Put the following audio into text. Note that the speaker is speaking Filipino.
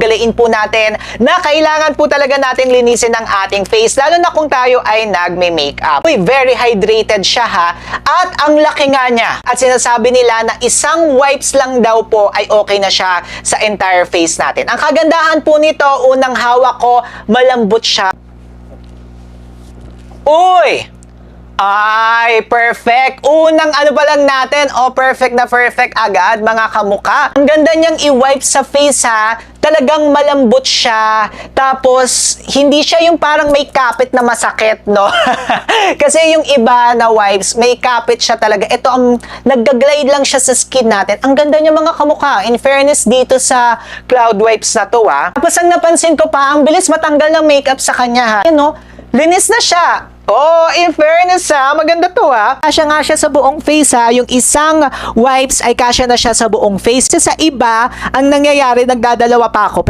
Galain po natin na kailangan po talaga natin linisin ang ating face, lalo na kung tayo ay nagme-makeup. Uy, very hydrated siya ha, at ang laki nga niya. At sinasabi nila na isang wipes lang daw po ay okay na siya sa entire face natin. Ang kagandahan po nito, unang hawak ko, malambot siya. Uy! Ay, perfect! Unang ano pa lang natin, perfect na perfect agad, mga kamuka. Ang ganda niyang i-wipe sa face ha, talagang malambot siya. Tapos, hindi siya yung parang may kapit na masakit, no? Kasi yung iba na wipes, may kapit siya talaga. Ito, nag-glide lang siya sa skin natin. Ang ganda niya, mga kamuka. In fairness dito sa cloud wipes na to, ha. Tapos, ang napansin ko pa, ang bilis matanggal ng makeup sa kanya, ha. Yan, no? Linis na siya. Oh, in fairness ha, maganda to ha. Kasya nga siya sa buong face ha. Yung isang wipes ay kasya na siya sa buong face. Sa iba, ang nangyayari, nagdadalawa pa ako.